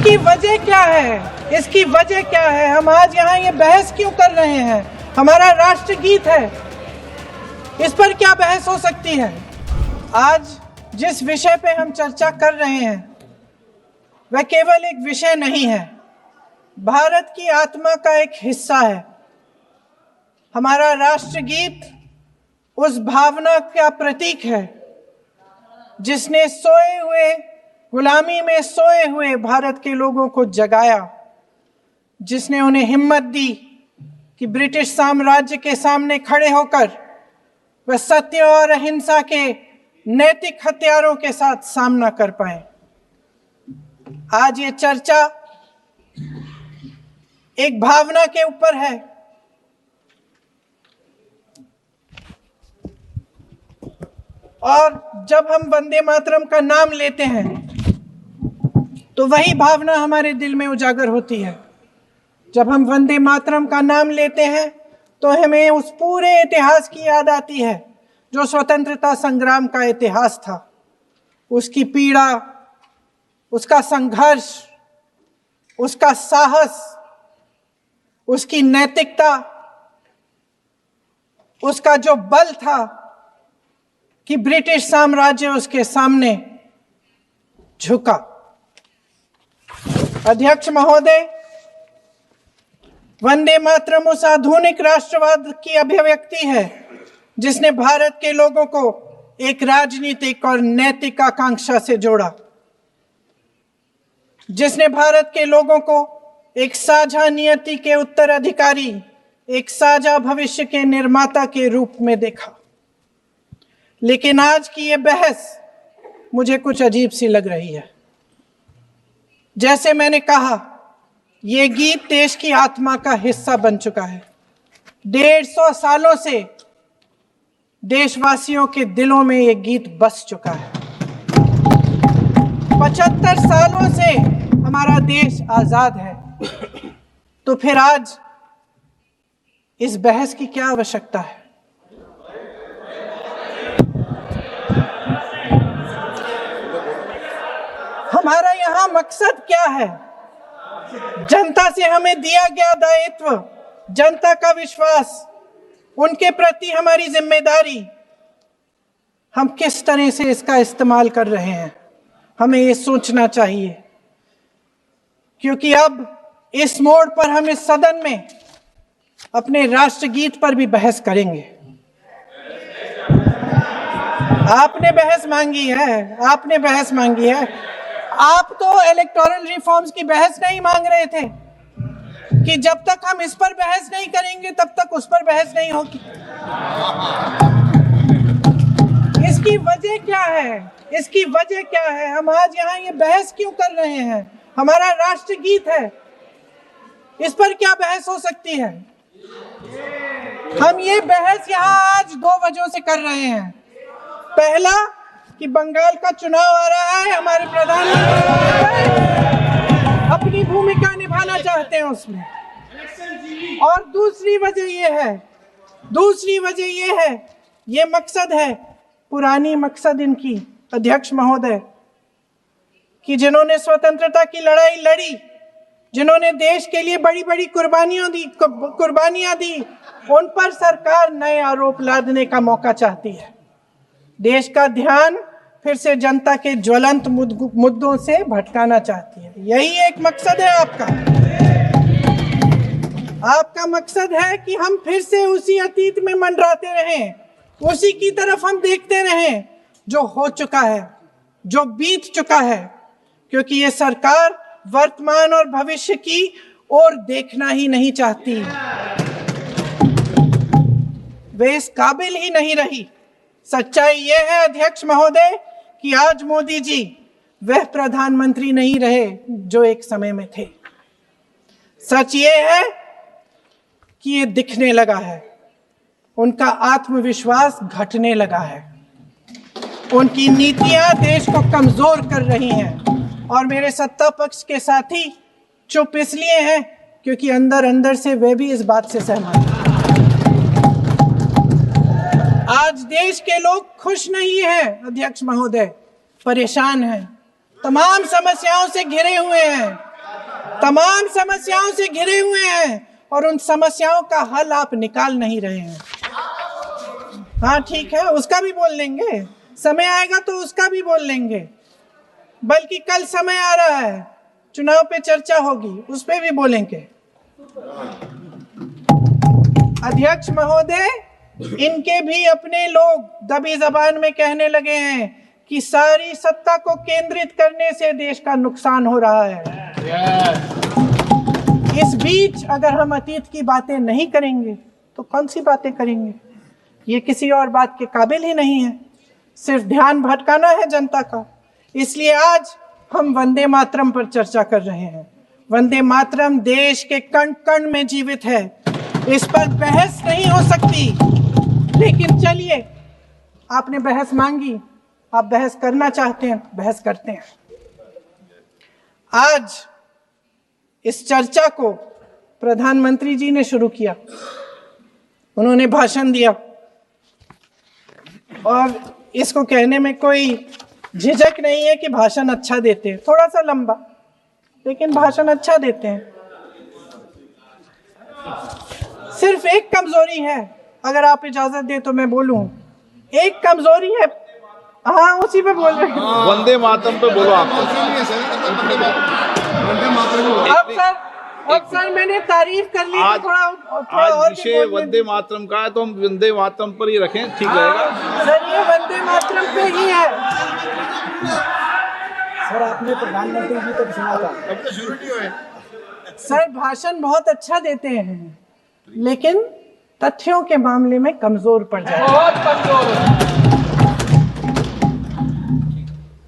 इसकी वजह क्या है? इसकी वजह क्या है? हम आज यहाँ ये बहस क्यों कर रहे हैं? हमारा राष्ट्रगीत है, इस पर क्या बहस हो सकती है? आज जिस विषय पे हम चर्चा कर रहे हैं वह केवल एक विषय नहीं है, भारत की आत्मा का एक हिस्सा है। हमारा राष्ट्रगीत उस भावना का प्रतीक है जिसने सोए हुए, गुलामी में सोए हुए भारत के लोगों को जगाया, जिसने उन्हें हिम्मत दी कि ब्रिटिश साम्राज्य के सामने खड़े होकर वह सत्य और अहिंसा के नैतिक हथियारों के साथ सामना कर पाए। आज ये चर्चा एक भावना के ऊपर है, और जब हम वंदे मातरम का नाम लेते हैं तो वही भावना हमारे दिल में उजागर होती है। जब हम वंदे मातरम का नाम लेते हैं तो हमें उस पूरे इतिहास की याद आती है जो स्वतंत्रता संग्राम का इतिहास था, उसकी पीड़ा, उसका संघर्ष, उसका साहस, उसकी नैतिकता, उसका जो बल था कि ब्रिटिश साम्राज्य उसके सामने झुका। अध्यक्ष महोदय, वंदे मातरम उस आधुनिक राष्ट्रवाद की अभिव्यक्ति है जिसने भारत के लोगों को एक राजनीतिक और नैतिक आकांक्षा से जोड़ा, जिसने भारत के लोगों को एक साझा नियति के उत्तराधिकारी, एक साझा भविष्य के निर्माता के रूप में देखा। लेकिन आज की ये बहस मुझे कुछ अजीब सी लग रही है। जैसे मैंने कहा, ये गीत देश की आत्मा का हिस्सा बन चुका है। 150 सालों से देशवासियों के दिलों में ये गीत बस चुका है। 75 सालों से हमारा देश आजाद है, तो फिर आज इस बहस की क्या आवश्यकता है? हमारा यहाँ मकसद क्या है? जनता से हमें दिया गया दायित्व, जनता का विश्वास, उनके प्रति हमारी जिम्मेदारी, हम किस तरह से इसका इस्तेमाल कर रहे हैं, हमें ये सोचना चाहिए। क्योंकि अब इस मोड़ पर हम इस सदन में अपने राष्ट्रगीत पर भी बहस करेंगे। आपने बहस मांगी है, आपने बहस मांगी है। आप तो इलेक्टोरल रिफॉर्म्स की बहस नहीं मांग रहे थे कि जब तक हम इस पर बहस नहीं करेंगे तब तक उस पर बहस नहीं होगी। इसकी वजह क्या है? इसकी वजह क्या है? हम आज यहाँ ये बहस क्यों कर रहे हैं? हमारा राष्ट्रगीत है, इस पर क्या बहस हो सकती है? हम ये बहस यहाँ आज 2 वजहों से कर रहे हैं। पहला कि बंगाल का चुनाव आ रहा है, हमारे प्रधानमंत्री अपनी भूमिका निभाना चाहते हैं उसमें। और दूसरी वजह ये है, ये मकसद है, पुरानी मकसद इनकी, अध्यक्ष महोदय, कि जिन्होंने स्वतंत्रता की लड़ाई लड़ी, जिन्होंने देश के लिए बड़ी बड़ी कुर्बानियां दी, उन पर सरकार नए आरोप लादने का मौका चाहती है। देश का ध्यान फिर से जनता के ज्वलंत मुद्दों से भटकाना चाहती है। यही एक मकसद है आपका मकसद है कि हम फिर से उसी अतीत में मंडराते रहें, उसी की तरफ हम देखते रहें जो हो चुका है, जो बीत चुका है। क्योंकि ये सरकार वर्तमान और भविष्य की ओर देखना ही नहीं चाहती, वे इस काबिल ही नहीं रही। सच्चाई ये है अध्यक्ष महोदय कि आज मोदी जी वह प्रधानमंत्री नहीं रहे जो एक समय में थे। सच ये है कि ये दिखने लगा है, उनका आत्मविश्वास घटने लगा है, उनकी नीतियां देश को कमजोर कर रही हैं। और मेरे सत्ता पक्ष के साथी चुप इसलिए हैं क्योंकि अंदर अंदर से वे भी इस बात से सहमत हैं। आज देश के लोग खुश नहीं हैं अध्यक्ष महोदय, परेशान हैं, तमाम समस्याओं से घिरे हुए हैं। तमाम समस्याओं से घिरे हुए हैं और उन समस्याओं का हल आप निकाल नहीं रहे हैं। हाँ ठीक है, उसका भी बोल लेंगे, समय आएगा तो उसका भी बोल लेंगे। बल्कि कल समय आ रहा है, चुनाव पे चर्चा होगी, उस पे भी बोलेंगे। अध्यक्ष महोदय, इनके भी अपने लोग दबी जबान में कहने लगे हैं कि सारी सत्ता को केंद्रित करने से देश का नुकसान हो रहा है। इस बीच अगर हम अतीत की बातें नहीं करेंगे तो कौन सी बातें करेंगे? ये किसी और बात के काबिल ही नहीं है, सिर्फ ध्यान भटकाना है जनता का। इसलिए आज हम वंदे मातरम पर चर्चा कर रहे हैं। वंदे मातरम देश के कण कण में जीवित है, इस पर बहस नहीं हो सकती। लेकिन चलिए, आपने बहस मांगी, आप बहस करना चाहते हैं, बहस करते हैं। आज इस चर्चा को प्रधानमंत्री जी ने शुरू किया, उन्होंने भाषण दिया और इसको कहने में कोई झिझक नहीं है कि भाषण अच्छा देते हैं, थोड़ा सा लंबा लेकिन भाषण अच्छा देते हैं। सिर्फ एक कमजोरी है, अगर आप इजाजत दे तो मैं बोलूं, एक कमजोरी है। हाँ, उसी पे बोल रहे हैं, वंदे मातरम पे बोलो आप। अब सर मैंने तारीफ कर ली, आज थोड़ा विषय वंदे मातरम का है तो हम वंदे मातरम पर ही रखें, ठीक रहेगा सर। ये वंदे मातरम पे ही है सर। आपने प्रधानमंत्री जी तक सुना था, अब तो शुरू नहीं हुए। सर भाषण बहुत अच्छा देते हैं लेकिन तथ्यों के मामले में कमजोर पड़ जाते हैं, बहुत कमजोर।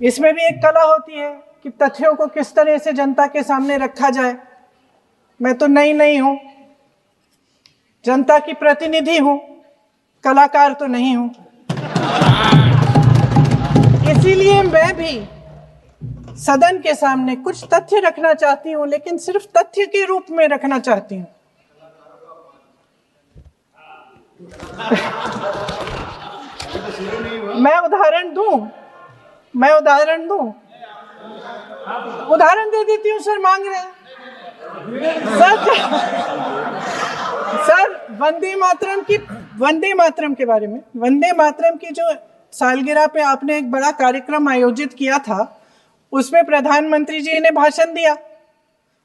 इसमें भी एक कला होती है कि तथ्यों को किस तरह से जनता के सामने रखा जाए। मैं तो नहीं हूं, जनता की प्रतिनिधि हूं, कलाकार तो नहीं हूं। इसीलिए मैं भी सदन के सामने कुछ तथ्य रखना चाहती हूं, लेकिन सिर्फ तथ्य के रूप में रखना चाहती हूं। मैं उदाहरण दे देती हूँ सर, मांग रहे हैं सर वंदे मातरम के बारे में, वंदे मातरम की जो सालगिरह पे आपने एक बड़ा कार्यक्रम आयोजित किया था, उसमें प्रधानमंत्री जी ने भाषण दिया।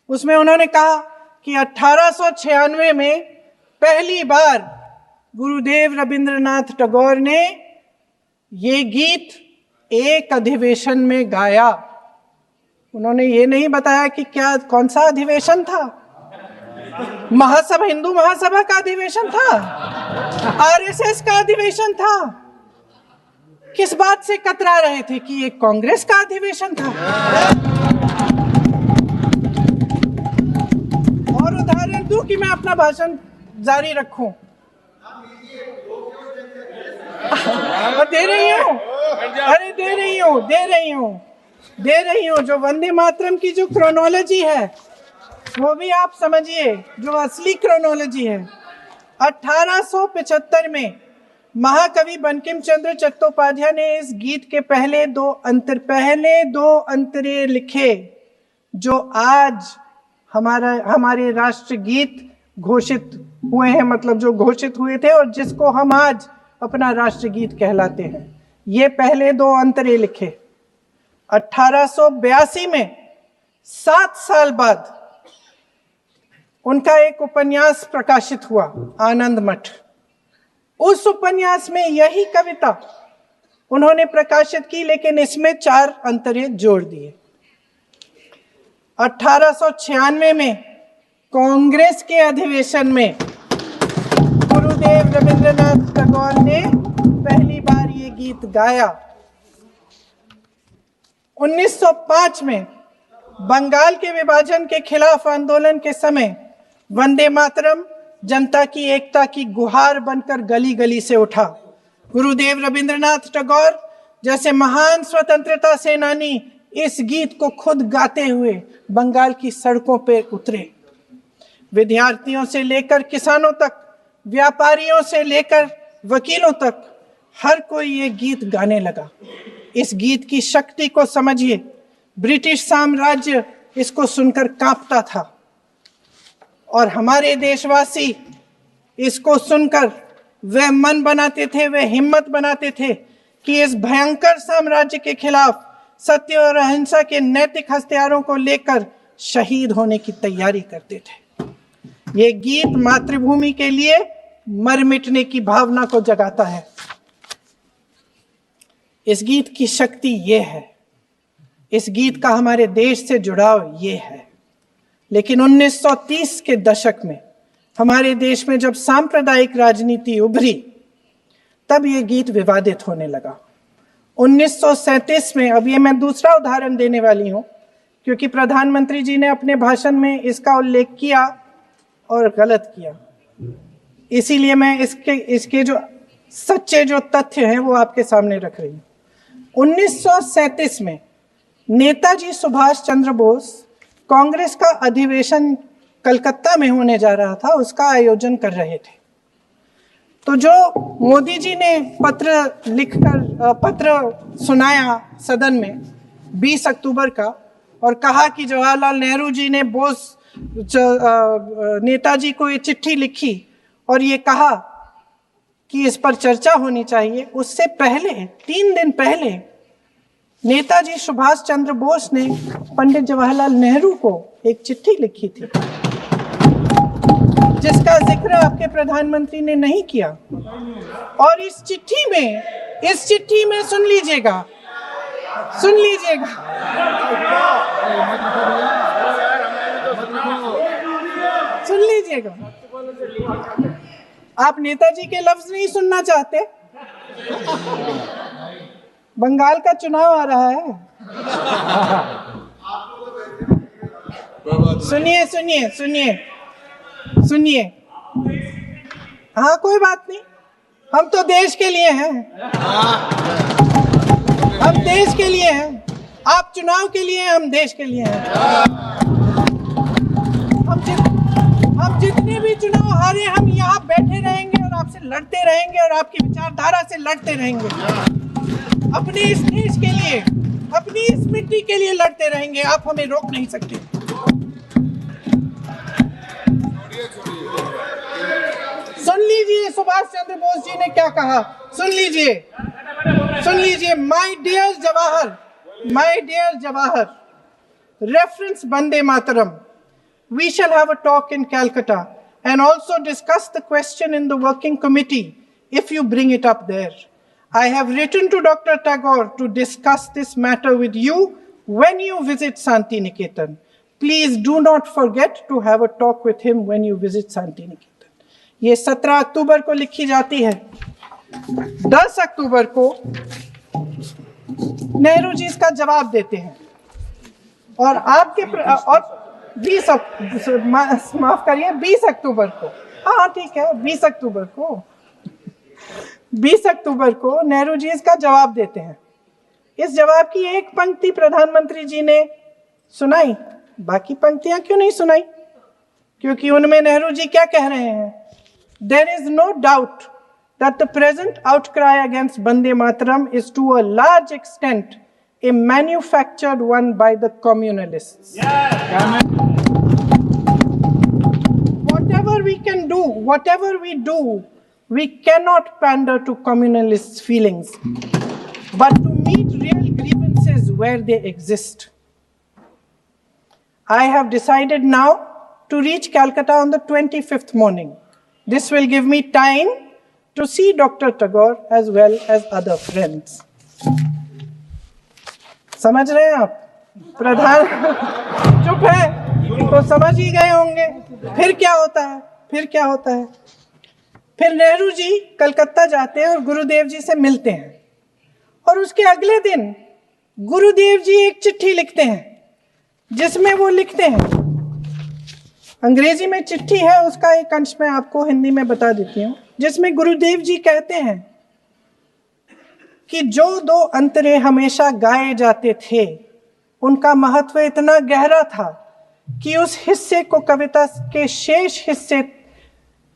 उसमें उन्होंने कहा कि 1896 में पहली बार गुरुदेव रविंद्रनाथ टैगोर ने ये गीत एक अधिवेशन में गाया। उन्होंने ये नहीं बताया कि कौन सा अधिवेशन था, महासभा, हिंदू महासभा का अधिवेशन था, आरएसएस का अधिवेशन था, किस बात से कतरा रहे थे कि ये कांग्रेस का अधिवेशन था। और उदाहरण दूं कि मैं अपना भाषण जारी रखूं, दे रही हूं। जो वंदे मातरम की जो क्रोनोलॉजी है वो भी आप समझिए, जो असली क्रोनोलॉजी है। 1875 में महाकवि बंकिम चंद्र चट्टोपाध्याय ने इस गीत के पहले दो अंतरे लिखे, जो आज हमारे राष्ट्रगीत घोषित हुए हैं, मतलब जो घोषित हुए थे और जिसको हम आज अपना राष्ट्रगीत कहलाते हैं। ये पहले दो अंतरे लिखे 1882 में। 7 साल बाद उनका एक उपन्यास प्रकाशित हुआ, आनंद मठ। उस उपन्यास में यही कविता उन्होंने प्रकाशित की, लेकिन इसमें 4 अंतरे जोड़ दिए। 1896 में कांग्रेस के अधिवेशन में गुरुदेव रविंद्रनाथ टैगोर ने पहली बार ये गीत गाया। 1905 में बंगाल के विभाजन के खिलाफ आंदोलन के समय वंदे मातरम जनता की एकता की गुहार बनकर गली गली से उठा। गुरुदेव रविंद्रनाथ टैगोर जैसे महान स्वतंत्रता सेनानी इस गीत को खुद गाते हुए बंगाल की सड़कों पर उतरे। विद्यार्थियों से लेकर किसानों तक, व्यापारियों से लेकर वकीलों तक, हर कोई ये गीत गाने लगा। इस गीत की शक्ति को समझिए। ब्रिटिश साम्राज्य इसको सुनकर कांपता था और हमारे देशवासी इसको सुनकर वे मन बनाते थे, वे हिम्मत बनाते थे कि इस भयंकर साम्राज्य के खिलाफ सत्य और अहिंसा के नैतिक हथियारों को लेकर शहीद होने की तैयारी करते थे। ये गीत मातृभूमि के लिए मर मिटने की भावना को जगाता है। इस गीत की शक्ति ये है, इस गीत का हमारे देश से जुड़ाव ये है। लेकिन 1930 के दशक में हमारे देश में जब सांप्रदायिक राजनीति उभरी, तब ये गीत विवादित होने लगा। 1937 में, अब ये मैं दूसरा उदाहरण देने वाली हूं क्योंकि प्रधानमंत्री जी ने अपने भाषण में इसका उल्लेख किया और गलत किया, इसीलिए मैं इसके जो सच्चे जो तथ्य हैं वो आपके सामने रख रही हूँ। 1937 में नेताजी सुभाष चंद्र बोस कांग्रेस का अधिवेशन कलकत्ता में होने जा रहा था, उसका आयोजन कर रहे थे। तो जो मोदी जी ने पत्र सुनाया सदन में 20 अक्टूबर का और कहा कि जवाहरलाल नेहरू जी ने नेताजी को ये चिट्ठी लिखी और ये कहा कि इस पर चर्चा होनी चाहिए, उससे पहले 3 दिन पहले नेताजी सुभाष चंद्र बोस ने पंडित जवाहरलाल नेहरू को एक चिट्ठी लिखी थी जिसका जिक्र आपके प्रधानमंत्री ने नहीं किया। और इस चिट्ठी में सुन लीजिएगा, आप नेताजी के लफ्ज नहीं सुनना चाहते? बंगाल का चुनाव आ रहा है। सुनिए। हाँ, कोई बात नहीं, हम तो देश के लिए हैं, हम देश के लिए हैं। आप चुनाव के लिए हैं, हम देश के लिए हैं। हम जितने भी चुनाव हारे, हम यहाँ बैठे रहेंगे और आपसे लड़ते रहेंगे और आपकी विचारधारा से लड़ते रहेंगे। अपने इस देश के लिए, अपनी इस मिट्टी के लिए लड़ते रहेंगे। आप हमें रोक नहीं सकते। सुन लीजिए सुभाष चंद्र बोस जी ने क्या कहा, सुन लीजिए। My dear Jawahar, reference Vande Mataram, we shall have a talk in Calcutta and also discuss the question in the working committee if you bring it up there. I have written to Dr. Tagore to discuss this matter with you when you visit Santi Niketan. Please do not forget to have a talk with him when you visit Santi Niketan. ये 17 अक्टूबर को लिखी जाती है। 10 अक्टूबर को नेहरू जी इसका जवाब देते हैं और और 20 अक्टूबर को, हाँ ठीक है, 20 अक्टूबर को नेहरू जी इसका जवाब देते हैं। इस जवाब की एक पंक्ति प्रधानमंत्री जी ने सुनाई, बाकी पंक्तियां क्यों नहीं सुनाई? क्योंकि उनमें नेहरू जी क्या कह रहे हैं? There is no doubt that the present outcry against Vande Mataram is to a large extent a manufactured one by the communalists. Whatever we do, we cannot pander to communalists' feelings, but to meet real grievances where they exist. I have decided now to reach Calcutta on the 25th morning. This will give me time to see Dr. Tagore as well as other friends. समझ रहे हैं आप? प्रधान चुप है तो समझ ही गए होंगे। फिर क्या होता है? फिर नेहरू जी कलकत्ता जाते हैं और गुरुदेव जी से मिलते हैं और उसके अगले दिन गुरुदेव जी एक चिट्ठी लिखते हैं जिसमें वो लिखते हैं, अंग्रेजी में चिट्ठी है, उसका एक अंश मैं आपको हिंदी में बता देती हूँ, जिसमें गुरुदेव जी कहते हैं कि जो 2 अंतरे हमेशा गाए जाते थे उनका महत्व इतना गहरा था कि उस हिस्से को कविता के शेष हिस्से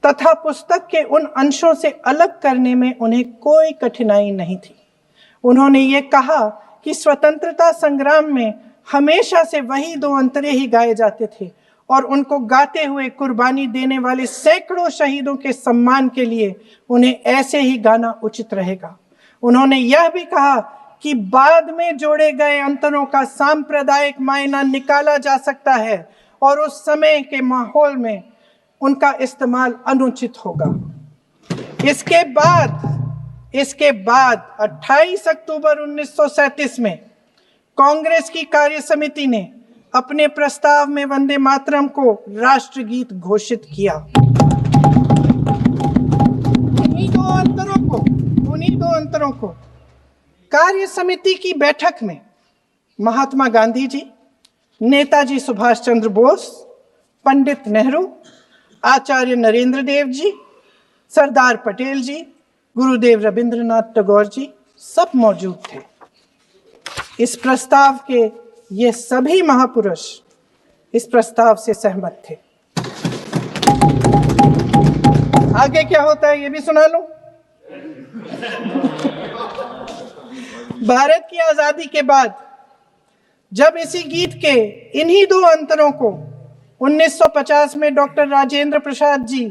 तथा पुस्तक के उन अंशों से अलग करने में उन्हें कोई कठिनाई नहीं थी। उन्होंने ये कहा कि स्वतंत्रता संग्राम में हमेशा से वही 2 अंतरे ही गाए जाते थे और उनको गाते हुए कुर्बानी देने वाले सैकड़ों शहीदों के सम्मान के लिए उन्हें ऐसे ही गाना उचित रहेगा। उन्होंने यह भी कहा कि बाद में जोड़े गए अंतरों का सांप्रदायिक मायना निकाला जा सकता है और उस समय के माहौल में उनका इस्तेमाल अनुचित होगा। इसके बाद 28 अक्टूबर 1937 में कांग्रेस की कार्य समिति ने अपने प्रस्ताव में वंदे मातरम को राष्ट्रगीत घोषित किया। उन्हीं दो अंतरों को कार्य समिति की बैठक में महात्मा गांधी जी, नेताजी सुभाष चंद्र बोस, पंडित नेहरू, आचार्य नरेंद्र देव जी, सरदार पटेल जी, गुरुदेव रविंद्रनाथ टैगोर जी सब मौजूद थे। इस प्रस्ताव के ये सभी महापुरुष इस प्रस्ताव से सहमत थे। आगे क्या होता है ये भी सुना लूं। भारत की आजादी के बाद जब इसी गीत के इन्हीं 2 अंतरों को 1950 में डॉक्टर राजेंद्र प्रसाद जी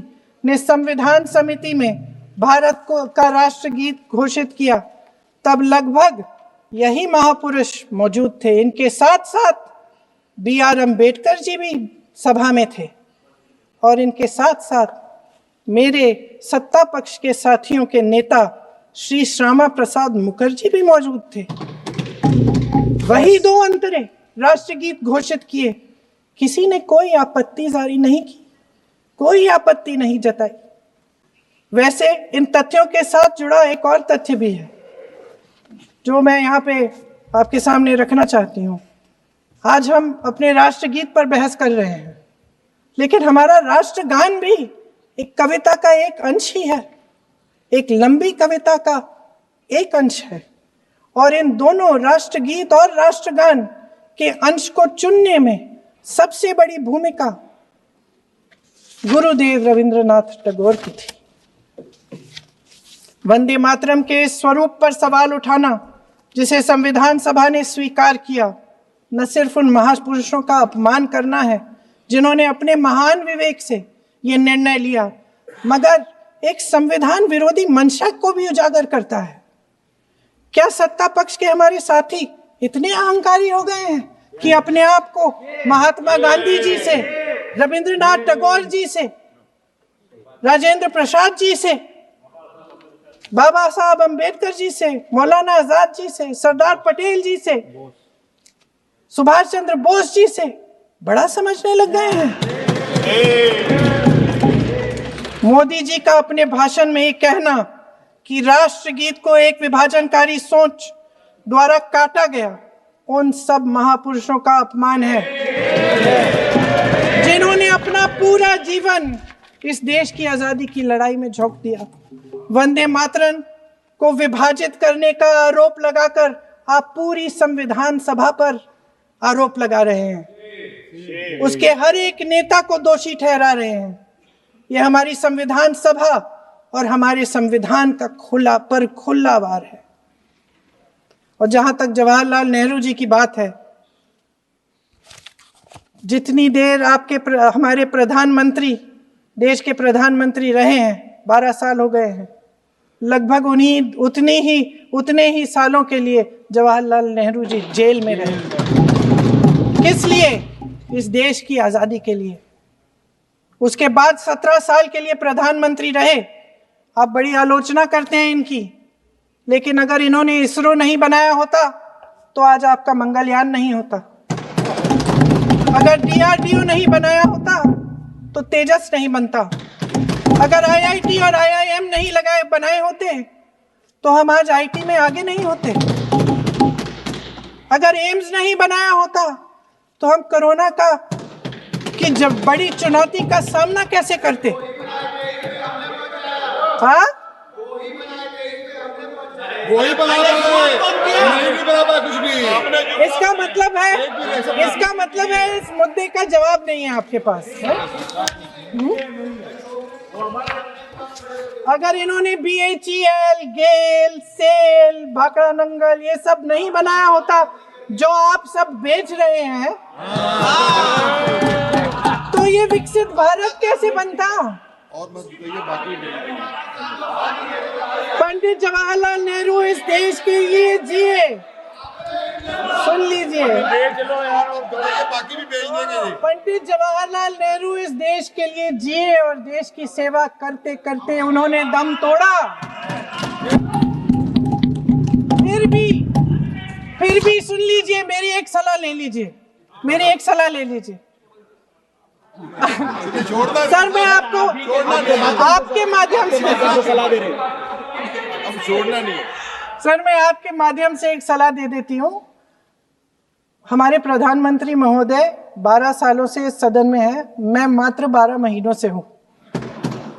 ने संविधान समिति में भारत का राष्ट्रगीत घोषित किया, तब लगभग यही महापुरुष मौजूद थे। इनके साथ साथ BR अम्बेडकर जी भी सभा में थे और इनके साथ साथ मेरे सत्ता पक्ष के साथियों के नेता श्री श्यामा प्रसाद मुखर्जी भी मौजूद थे। वही 2 अंतरे राष्ट्रगीत घोषित किए। किसी ने कोई आपत्ति जारी नहीं की, कोई आपत्ति नहीं जताई। वैसे इन तथ्यों के साथ जुड़ा एक और तथ्य भी है जो मैं यहाँ पे आपके सामने रखना चाहती हूँ। आज हम अपने राष्ट्रगीत पर बहस कर रहे हैं, लेकिन हमारा राष्ट्रगान भी एक कविता का एक अंश ही है, एक लंबी कविता का एक अंश है। और इन दोनों राष्ट्रगीत और राष्ट्रगान के अंश को चुनने में सबसे बड़ी भूमिका गुरुदेव रविंद्रनाथ टैगोर की थी। वंदे मातरम के स्वरूप पर सवाल उठाना, जिसे संविधान सभा ने स्वीकार किया, न सिर्फ उन महापुरुषों का अपमान करना है जिन्होंने अपने महान विवेक से ये निर्णय लिया, मगर एक संविधान विरोधी मंशा को भी उजागर करता है। क्या सत्ता पक्ष के हमारे साथी इतने अहंकारी हो गए हैं कि अपने आप को महात्मा गांधी जी से, रविंद्रनाथ टैगोर जी से, राजेंद्र प्रसाद जी से, बाबा साहब अम्बेडकर जी से, मौलाना आजाद जी से, सरदार पटेल जी से, सुभाष चंद्र बोस जी से बड़ा समझने लग गए हैं? मोदी जी का अपने भाषण में ये कहना कि राष्ट्रगीत को एक विभाजनकारी सोच द्वारा काटा गया, उन सब महापुरुषों का अपमान है जिन्होंने अपना पूरा जीवन इस देश की आजादी की लड़ाई में झोंक दिया। वंदे मातरम को विभाजित करने का आरोप लगाकर आप पूरी संविधान सभा पर आरोप लगा रहे हैं, उसके हर एक नेता को दोषी ठहरा रहे हैं। यह हमारी संविधान सभा और हमारे संविधान का खुला वार है। और जहां तक जवाहरलाल नेहरू जी की बात है, जितनी देर हमारे प्रधानमंत्री देश के प्रधानमंत्री रहे हैं, 12 साल हो गए हैं, लगभग उतने ही सालों के लिए जवाहरलाल नेहरू जी जेल में रहे। किस लिए? इस देश की आजादी के लिए। उसके बाद 17 साल के लिए प्रधानमंत्री रहे। आप बड़ी आलोचना करते हैं इनकी, लेकिन अगर इन्होंने इसरो नहीं बनाया होता तो आज आपका मंगलयान नहीं होता। अगर DRDO नहीं बनाया होता तो तेजस नहीं बनता। अगर IIT और IIM नहीं बनाए होते तो हम आज IT में आगे नहीं होते। अगर एम्स नहीं बनाया होता तो हम कोरोना की जब बड़ी चुनौती का सामना कैसे करते? हाँ, वही बना कुछ भी। इसका मतलब है इस मुद्दे का जवाब नहीं है आपके पास है? अगर इन्होंने BHEL, गेल, सेल, भाखड़ा नंगल ये सब नहीं बनाया होता जो आप सब बेच रहे हैं, तो ये विकसित भारत कैसे बनता? और मत बताइए बाकी। पंडित जवाहरलाल नेहरू इस देश के लिए जिए, सुन लीजिए, बाकी भी बेच देंगे। पंडित जवाहरलाल नेहरू इस देश के लिए जिए और देश की सेवा करते करते उन्होंने दम तोड़ा। फिर भी सुन लीजिए, मेरी एक सलाह ले लीजिए, मेरी एक सलाह ले लीजिए। सर मैं आपको आपके माध्यम से सलाह दे रहे हैं, अब छोड़ना नहीं। सर मैं आपके माध्यम से एक सलाह दे देती हूँ। हमारे प्रधानमंत्री महोदय 12 सालों से इस सदन में है, मैं मात्र 12 महीनों से हूँ।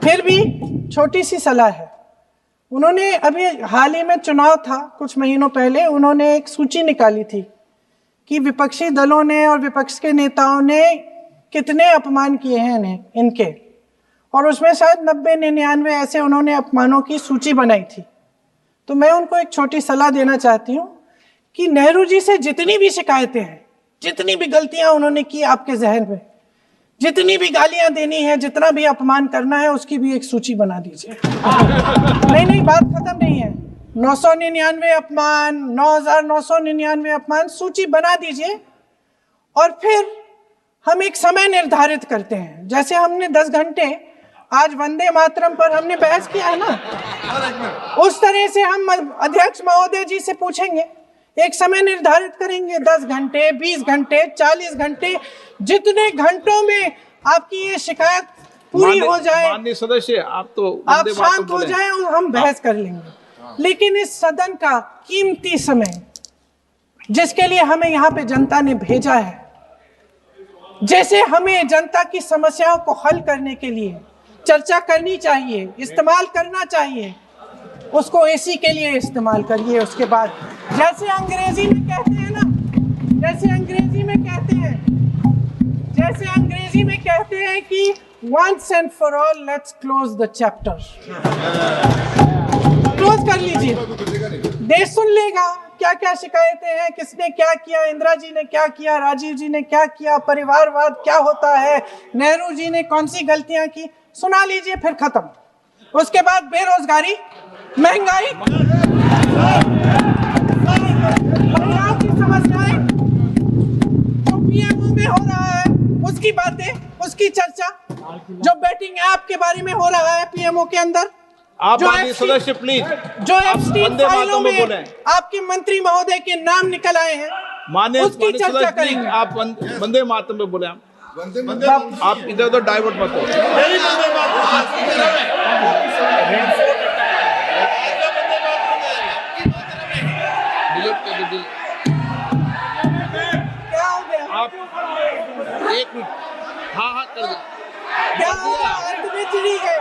फिर भी छोटी सी सलाह है। उन्होंने अभी हाल ही में चुनाव था, कुछ महीनों पहले उन्होंने एक सूची निकाली थी कि विपक्षी दलों ने और विपक्ष के नेताओं ने कितने अपमान किए हैं इनके, और उसमें शायद 90-99 ऐसे उन्होंने अपमानों की सूची बनाई थी। तो मैं उनको एक छोटी सलाह देना चाहती हूँ कि नेहरू जी से जितनी भी शिकायतें हैं, जितनी भी गलतियां उन्होंने की आपके जहन में, जितनी भी गालियां देनी है, जितना भी अपमान करना है, उसकी भी एक सूची बना दीजिए। नहीं, बात खत्म नहीं है। 999 अपमान, 9,999 अपमान, सूची बना दीजिए और फिर हम एक समय निर्धारित करते हैं। जैसे हमने 10 घंटे आज वंदे मातरम पर हमने बहस किया है ना, उस तरह से हम अध्यक्ष महोदय जी से पूछेंगे, एक समय निर्धारित करेंगे, 10 घंटे, 20 घंटे, 40 घंटे, जितने घंटों में आपकी ये शिकायत पूरी हो जाए, माननीय सदस्य आप शांत हो जाए और हम बहस कर लेंगे। लेकिन इस सदन का कीमती समय, जिसके लिए हमें यहाँ पे जनता ने भेजा है, जैसे हमें जनता की समस्याओं को हल करने के लिए चर्चा करनी चाहिए, इस्तेमाल करना चाहिए, उसको इसी के लिए इस्तेमाल करिए। उसके बाद जैसे अंग्रेजी में कहते हैं ना, जैसे अंग्रेजी में कहते हैं कि once and for all let's close the chapter, close कर लीजिए। देश सुन लेगा क्या क्या शिकायतें हैं, किसने क्या किया, इंदिरा जी ने क्या किया, राजीव जी ने क्या किया, परिवारवाद क्या होता है, नेहरू जी ने कौन सी गलतियां की, सुना लीजिए, फिर खत्म। उसके बाद बेरोजगारी, महंगाई, महिलाओं की समस्याएं, जो पीएमओ में हो रहा है उसकी बातें, उसकी चर्चा, जो बेटिंग ऐप के बारे में हो रहा है पीएमओ के अंदर, आप माननीय सदस्य प्लीज, जो एप्स्टीन फाइलों में बोले आपके मंत्री महोदय के नाम निकल आए हैं, उसकी चर्चा करेंगे। आप वंदे मातरम में बोले, आप इधर उधर डाइवर्ट मत हो। क्या हो गया? आप 1 मिनट, हाँ कर दो। क्या होगा? अंत में चिड़ी गए।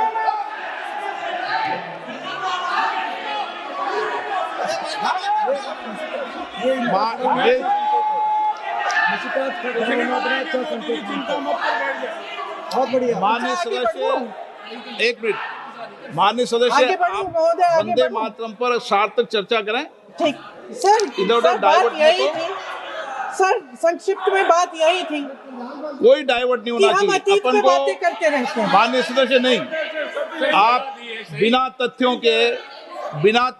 बहुत बढ़िया। माननीय सदस्य 1 मिनट, माननीय सदस्य आगे बढ़ो आप महोदय, आगे वंदे बढ़ो। मातरम पर सार्थक चर्चा करें। ठीक सर, इधर उधर सर, डाइवर्ट बात यही मत हो। थी सर, संक्षिप्त में बात यही थी कोई डाइवर्ट नहीं कि होना हम चाहिए अतीत अपन में को। बातें करते रहते हैं। माननीय सदस्य नहीं, आप बिना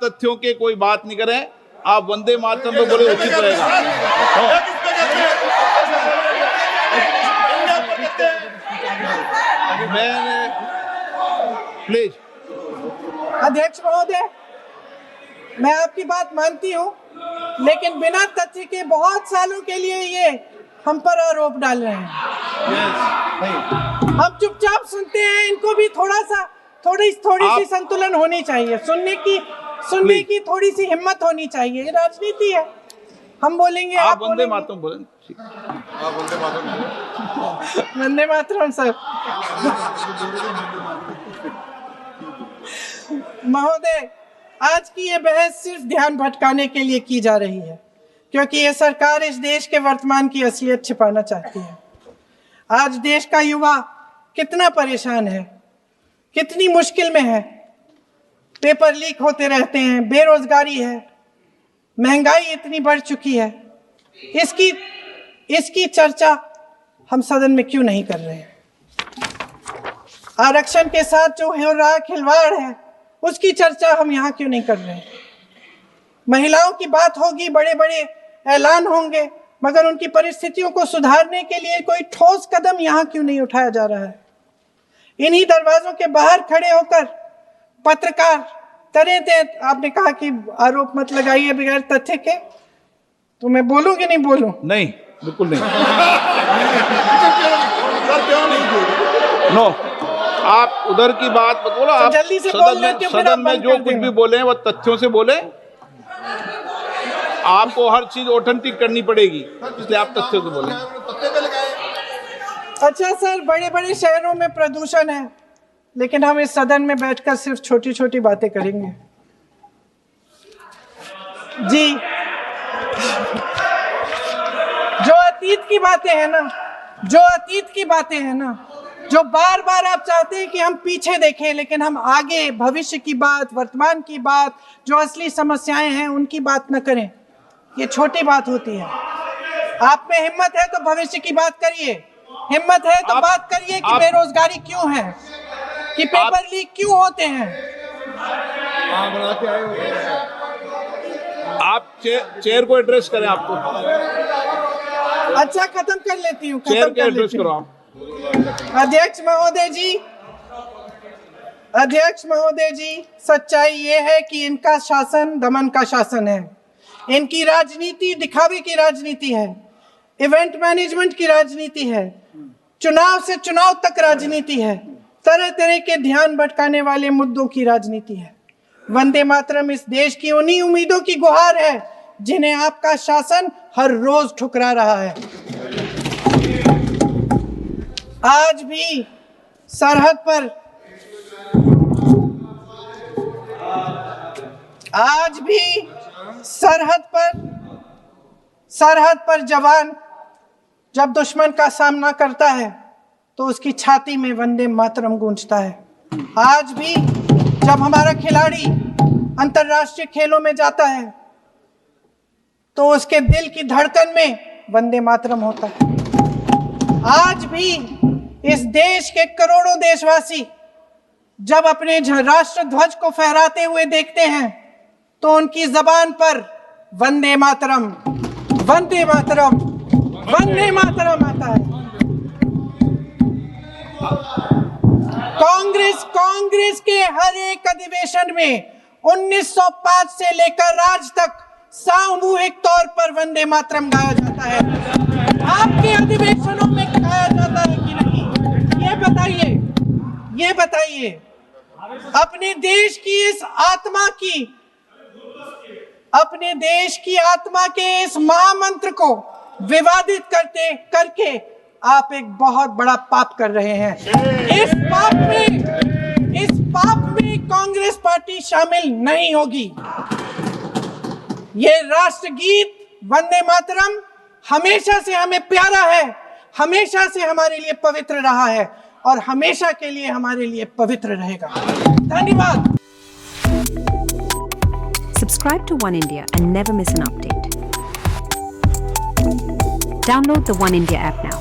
तथ्यों के कोई बात नहीं करें। आप वंदे मातरम पे बोले उचित रहेगा। मैं प्लीज, अध्यक्ष महोदय, मैं आपकी बात मानती हूँ, लेकिन बिना तथ्य के बहुत सालों के लिए ये हम पर आरोप डाल रहे हैं। हम चुपचाप सुनते हैं, इनको भी थोड़ी सी संतुलन होनी चाहिए, सुनने की थोड़ी सी हिम्मत होनी चाहिए। ये राजनीति है, हम बोलेंगे, आप आप वंदे बोलेंगे। मातरम बोलें। वंदे मातरम सर। महोदय, आज की ये बहस सिर्फ ध्यान भटकाने के लिए की जा रही है, क्योंकि ये सरकार इस देश के वर्तमान की असलियत छिपाना चाहती है। आज देश का युवा कितना परेशान है, कितनी मुश्किल में है, पेपर लीक होते रहते हैं, बेरोजगारी है, महंगाई इतनी बढ़ चुकी है, इसकी चर्चा हम सदन में क्यों नहीं कर रहे हैं? आरक्षण के साथ जो हो रहा खिलवाड़ है उसकी चर्चा हम यहाँ क्यों नहीं कर रहे हैं? महिलाओं की बात होगी, बड़े बड़े ऐलान होंगे, मगर उनकी परिस्थितियों को सुधारने के लिए कोई ठोस कदम यहाँ क्यों नहीं उठाया जा रहा है? इन्हीं दरवाजों के बाहर खड़े होकर पत्रकार तरह तरह, आपने कहा कि आरोप मत लगाइए बगैर तथ्य के, तो मैं बोलूं कि नहीं बोलूं? नहीं, बिल्कुल नहीं। सर क्यों नहीं? नो, आप उधर की बात मत बोलो। आप जल्दी से बोल लेते हो, फिर आप सदन में बंद जो कर कुछ देना। भी बोले वो तथ्यों से बोले। आपको हर चीज ऑथेंटिक करनी पड़ेगी, इसलिए आप तथ्यों से बोले। पत्ते पे लगाए। अच्छा सर, बड़े बड़े शहरों में प्रदूषण है, लेकिन हम इस सदन में बैठकर सिर्फ छोटी छोटी बातें करेंगे। जी, जो अतीत की बातें हैं ना, जो बार बार आप चाहते हैं कि हम पीछे देखें, लेकिन हम आगे भविष्य की बात, वर्तमान की बात, जो असली समस्याएं हैं उनकी बात न करें, ये छोटी बात होती है। आप में हिम्मत है तो भविष्य की बात करिए, हिम्मत है तो बात करिए कि बेरोजगारी क्यों है, कि पेपर लीक क्यों होते हैं। आप चेयर को एड्रेस करें। आपको अच्छा, खत्म कर लेती हूँ, चेयर के एड्रेस करो आप। अध्यक्ष महोदय जी, सच्चाई ये है कि इनका शासन दमन का शासन है। इनकी राजनीति दिखावे की राजनीति है, इवेंट मैनेजमेंट की राजनीति है, चुनाव से चुनाव तक राजनीति है, तरह तरह के ध्यान भटकाने वाले मुद्दों की राजनीति है। वंदे मातरम इस देश की उन्हीं उम्मीदों की गुहार है जिन्हें आपका शासन हर रोज ठुकरा रहा है। आज भी सरहद पर जवान जब दुश्मन का सामना करता है तो उसकी छाती में वंदे मातरम गूंजता है। आज भी जब हमारा खिलाड़ी अंतर्राष्ट्रीय खेलों में जाता है तो उसके दिल की धड़कन में वंदे मातरम होता है। आज भी इस देश के करोड़ों देशवासी जब अपने राष्ट्र ध्वज को फहराते हुए देखते हैं तो उनकी जबान पर वंदे मातरम, वंदे मातरम, वंदे मातरम आता है। कांग्रेस के हर एक अधिवेशन में 1905 से लेकर आज तक सामूहिक तौर पर वंदे मातरम गाया जाता है। आपके अधिवेशनों में गाया जाता है कि नहीं, ये बताइए। अपने देश की आत्मा के इस महामंत्र को विवादित करके आप एक बहुत बड़ा पाप कर रहे हैं। इस पाप में कांग्रेस पार्टी शामिल नहीं होगी। ये राष्ट्रगीत वंदे मातरम हमेशा से हमें प्यारा है, हमेशा से हमारे लिए पवित्र रहा है और हमेशा के लिए हमारे लिए पवित्र रहेगा। धन्यवाद। Subscribe to One India and never miss an update. Download the One India app now.